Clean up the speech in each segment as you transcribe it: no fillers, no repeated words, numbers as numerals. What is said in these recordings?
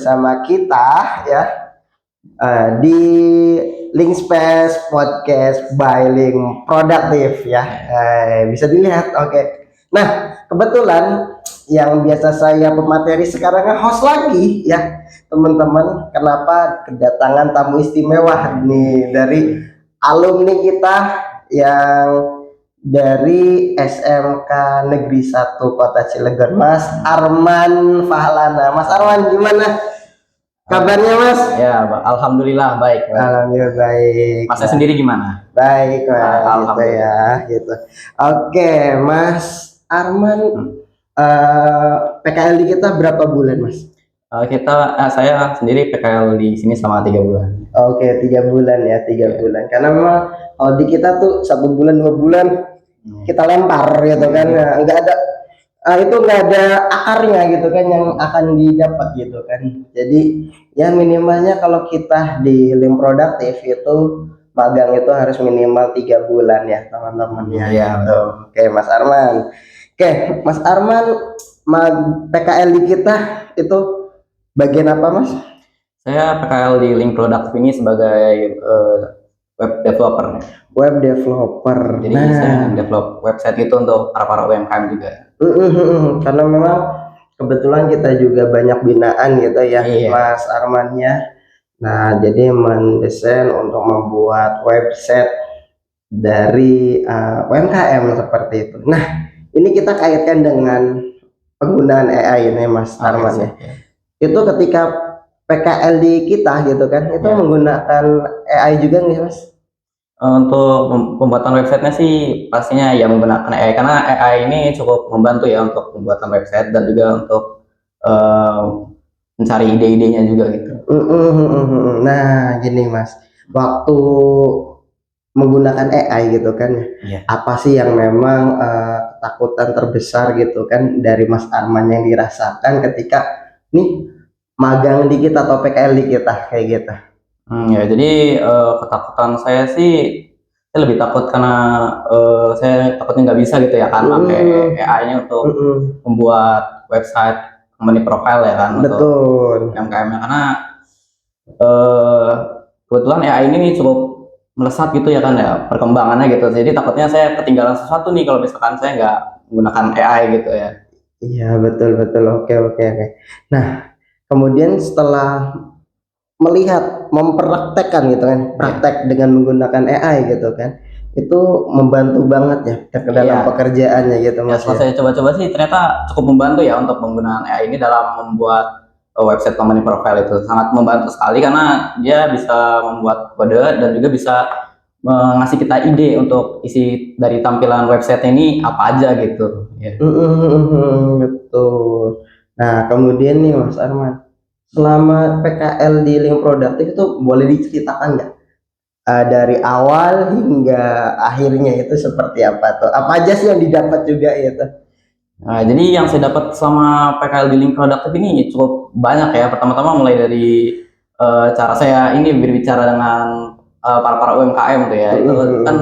bersama kita ya di Link Space Podcast by Link Produktif ya. Bisa dilihat. Oke. Nah, kebetulan yang biasa saya pemateri sekarang host lagi ya, teman-teman. Kenapa kedatangan tamu istimewa nih dari alumni kita yang dari SMK Negeri 1 Kota Cilegon, Mas Arman Fahlana. Mas Arman, gimana kabarnya, Mas? Ya, alhamdulillah baik. Alhamdulillah baik. Masnya sendiri gimana? Baik, Mas. Gitu ya, gitu. Oke, Mas Arman, PKL di kita berapa bulan, Mas? Saya sendiri PKL di sini selama 3 bulan. Oke, 3 bulan ya, 3 bulan. Karena memang kalau di kita tuh 1 bulan 2 bulan kita lempar gitu kan, nggak ada itu nggak ada akarnya gitu kan yang akan didapat gitu kan. Jadi ya minimalnya kalau kita di Link Produktif itu magang itu harus minimal 3 bulan ya teman-teman ya. Iya. Gitu. Oke, Mas Arman. Oke, Mas Arman, PKL di kita itu bagian apa, Mas? Saya PKL di Link Produktif ini sebagai web developer. Web developer. Jadi saya develop website itu untuk para UMKM juga. Karena memang kebetulan kita juga banyak binaan gitu ya, Mas Armannya. Nah, jadi mendesain untuk membuat website dari UMKM seperti itu. Nah, ini kita kaitkan dengan penggunaan AI ini, Mas Arman ya. Itu ketika PKL di kita gitu kan, itu menggunakan AI juga nih, Mas? Untuk pembuatan websitenya sih pastinya ya menggunakan AI, karena AI ini cukup membantu ya untuk pembuatan website dan juga untuk mencari ide-idenya juga gitu. Nah, gini Mas, waktu menggunakan AI gitu kan, apa sih yang memang ketakutan terbesar gitu kan dari Mas Arman yang dirasakan ketika nih magang di kita atau PKL di kita kayak gitu? Ya, jadi ketakutan saya sih, saya lebih takut karena saya takutnya nggak bisa gitu ya kan pakai AI-nya untuk membuat website company profile ya kan. Betul. Untuk UMKM-nya, karena kebetulan AI ini cukup melesat gitu ya kan ya perkembangannya gitu. Jadi takutnya saya ketinggalan sesuatu nih kalau misalkan saya nggak menggunakan AI gitu ya. Iya, betul. Oke. Nah, kemudian setelah melihat mempraktekkan gitu kan, praktek dengan menggunakan AI gitu kan, itu membantu banget ya dalam pekerjaannya gitu, Mas. Setelah saya coba-coba sih ternyata cukup membantu ya untuk penggunaan AI ini dalam membuat website company profile. Itu sangat membantu sekali karena dia bisa membuat kode dan juga bisa ngasih kita ide untuk isi dari tampilan website ini apa aja gitu. Betul. Nah, kemudian nih Mas Arman, selama PKL di Link Produktif itu boleh diceritakan nggak dari awal hingga akhirnya itu seperti apa tuh? Apa aja sih yang didapat juga itu? Nah, jadi yang saya dapat selama PKL di Link Produktif ini cukup banyak ya. Pertama-tama mulai dari cara saya ini berbicara dengan para UMKM tuh ya. Itu kan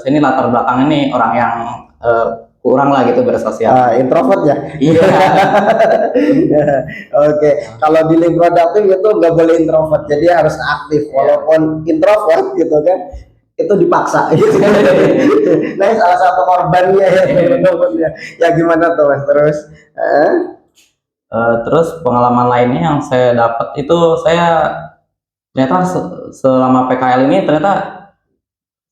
saya ini latar belakang ini orang yang kurang lah gitu bersosial. Introvert ya? Iya. Oke. Kalau di Link Produktif itu nggak boleh introvert, jadi harus aktif. Walaupun introvert gitu kan, itu dipaksa. Nah, salah satu korbannya ya. Ya gimana tuh Mas? Terus pengalaman lainnya yang saya dapat itu, saya ternyata selama PKL ini ternyata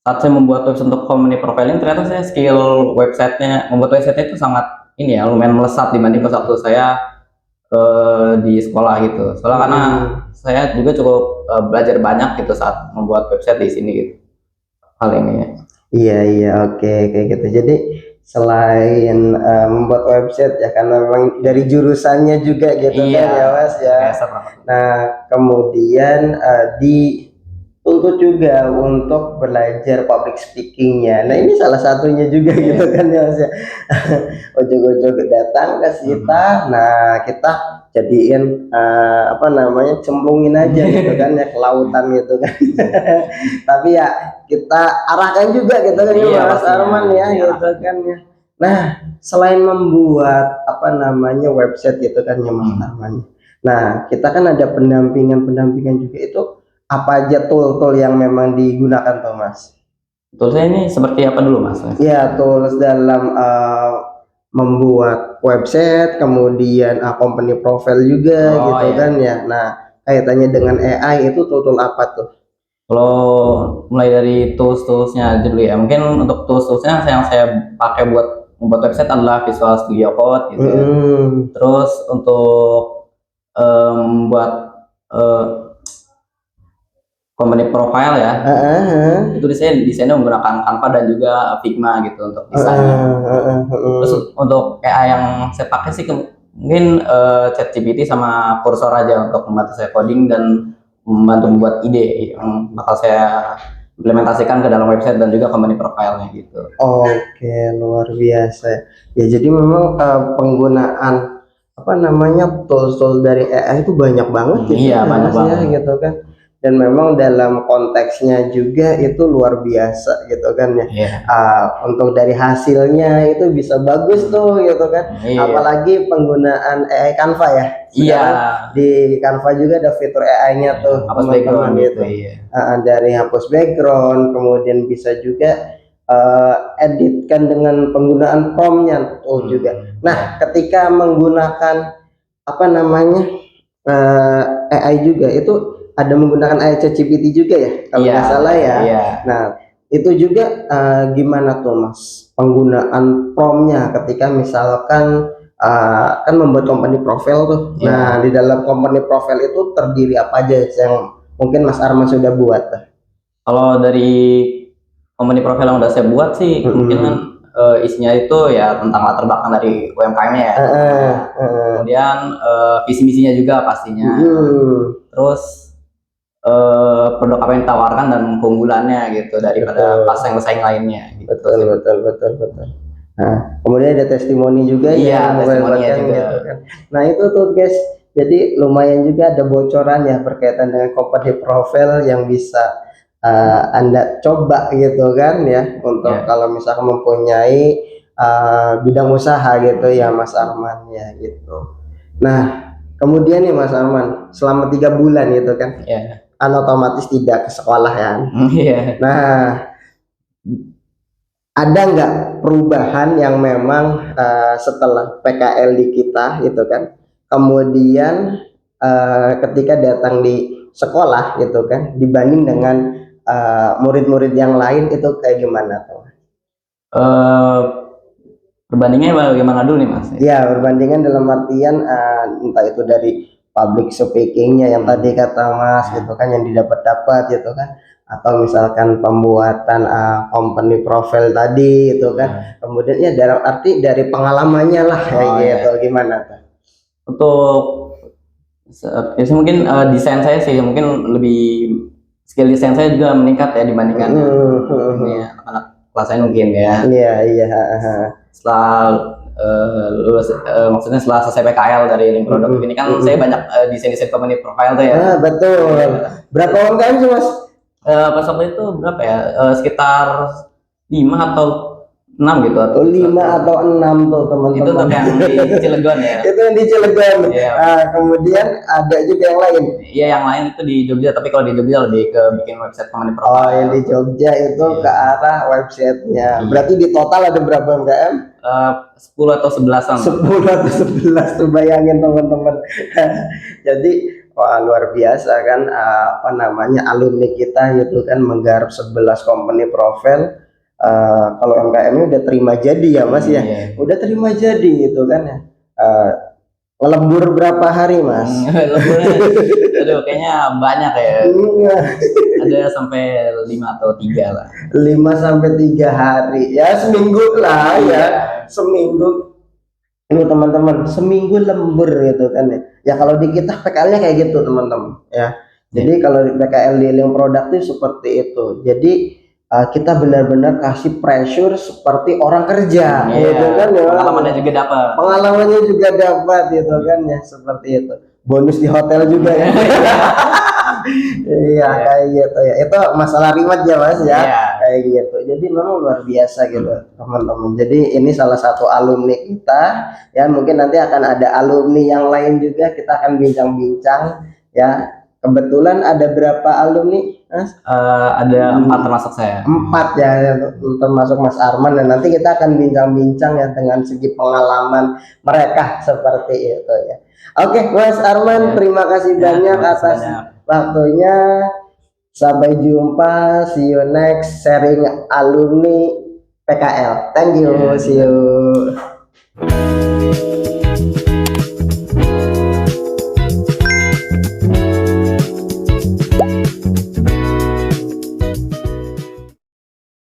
saat saya membuat website untuk company profiling, ternyata saya skill membuat website itu sangat ini ya, lumayan melesat dibanding pas waktu saya di sekolah gitu. Soalnya karena saya juga cukup belajar banyak gitu saat membuat website di sini gitu. Hal ini ya. Iya, oke kayak gitu. Jadi selain membuat website ya, karena memang dari jurusannya juga gitu kan ya Mas ya. Nah, kemudian dituntut juga untuk belajar public speakingnya. Nah, ini salah satunya juga gitu kan ya Mas ya. Ojok-ojok datang ke kita, nah kita jadiin cemplungin aja gitu kan ya ke lautan gitu kan. Tapi ya kita arahkan juga gitu kan Mas Arman ya gitu kan ya. Nah, selain membuat website gitu kan ya Mas Arman, Nah, kita kan ada pendampingan juga itu, apa aja tool-tool yang memang digunakan tuh Mas? Toolsnya ini seperti apa dulu Mas? Ya, tools dalam membuat website, kemudian company profile juga gitu iya. kan ya. Nah, kaitannya dengan AI itu tool-tool apa tuh? Kalau mulai dari tools-toolsnya dulu ya, mungkin untuk tools-toolsnya yang saya pakai buat membuat website adalah Visual Studio Code gitu ya. Terus untuk membuat company profile ya, itu desainnya menggunakan Canva dan juga Figma gitu untuk desainnya. Terus untuk AI yang saya pakai sih mungkin ChatGPT sama Cursor aja untuk membantu saya coding dan membantu membuat ide yang bakal saya implementasikan ke dalam website dan juga company profile-nya gitu. Oke, luar biasa. Ya, jadi memang penggunaan apa namanya tools-tools dari AI itu banyak banget gitu. Iya, banyak banget ya, gitu kan. Dan memang dalam konteksnya juga itu luar biasa gitu kan ya. Untuk dari hasilnya itu bisa bagus tuh gitu kan. Apalagi penggunaan AI Canva ya. Sekarang di Canva juga ada fitur AI-nya tuh, hapus background gitu. Dari hapus background, kemudian bisa juga editkan dengan penggunaan prompt-nya tuh juga. Nah, ketika menggunakan apa namanya AI juga itu ada menggunakan AI ChatGPT juga ya kalau nggak salah ya. Nah, itu juga gimana tuh Mas penggunaan prompt-nya ketika misalkan kan membuat company profile tuh. Nah, di dalam company profile itu terdiri apa aja yang mungkin Mas Arman sudah buat? Kalau dari company profile yang udah saya buat sih mungkin kan isinya itu ya tentang latar belakang dari UMKM-nya ya. Kemudian visi misinya juga pastinya. Terus produk apa yang ditawarkan dan keunggulannya gitu daripada pesaing-pesaing lainnya gitu. Betul. Nah, kemudian ada testimoni juga testimoninya juga. Gitu kan. Nah, itu tuh guys, jadi lumayan juga ada bocoran ya berkaitan dengan company profile yang bisa Anda coba gitu kan ya untuk kalau misalkan mempunyai bidang usaha gitu ya Mas Arman ya gitu. Nah, kemudian nih Mas Arman selama 3 bulan gitu kan kan otomatis tidak ke sekolah kan. Nah, ada nggak perubahan yang memang setelah PKL di kita gitu kan, kemudian ketika datang di sekolah gitu kan dibanding dengan murid-murid yang lain itu kayak gimana tuh? Perbandingannya bagaimana dulu nih Mas? Ya, perbandingan dalam artian entah itu dari public speakingnya yang tadi kata Mas gitu kan yang didapat gitu kan, atau misalkan pembuatan company profile tadi gitu kan, kemudian ya dalam arti dari pengalamannya lah kayak gitu. Gimana tuh? Untuk mungkin desain saya sih mungkin lebih skill desain saya juga meningkat ya dibandingkan ini anak kelas saya mungkin ya. Iya. Setelah lulus maksudnya setelah selesai PKL dari link produk ini kan saya banyak desain company profile tuh ya. Betul. Berapa UMKM sih Mas? Pas waktu itu berapa ya? Sekitar 5 atau 6 gitu atau 5 atau 6 tuh teman-teman. Itu yang di Cilegon ya. Itu yang di Cilegon. Kemudian ada juga yang lain. Iya, yang lain itu di Jogja, tapi kalau di Jogja lebih ke bikin website company profile. Yang di Jogja itu ke arah websitenya. Berarti di total ada berapa UMKM? 10 atau 11-an. 10 atau 11 tuh bayangin teman-teman. Jadi luar biasa kan apa namanya alumni kita gitu kan menggarap 11 company profile. Kalau UMKM-nya udah terima jadi ya Mas ya. Udah terima jadi gitu kan ya. Lembur berapa hari Mas? Aduh kayaknya banyak ya. Ada sampai 5 atau 3 lah. 5 sampai 3 hari. Ya seminggu lah ya. Seminggu. Ini teman-teman, seminggu lembur gitu kan ya. Ya kalau di kita PKL-nya kayak gitu teman-teman ya. Jadi kalau di PKL di link produktif seperti itu. Jadi kita benar-benar kasih pressure seperti orang kerja gitu kan ya. Pengalamannya juga dapat gitu kan ya, seperti itu. Bonus di hotel juga ya. Iya kayak gitu ya. Itu masalah reward ya Mas ya. Iya. Kayak gitu. Jadi memang luar biasa gitu teman-teman. Jadi ini salah satu alumni kita ya. Mungkin nanti akan ada alumni yang lain juga, kita akan bincang-bincang ya. Kebetulan ada berapa alumni Mas? Ada 4 termasuk saya. 4 ya, termasuk Mas Arman, dan nanti kita akan bincang-bincang ya dengan segi pengalaman mereka seperti itu ya. Oke Mas Arman, terima kasih banyak terima kasih atas banyak. waktunya. Sampai jumpa, see you next sharing alumni PKL. Thank you, see you.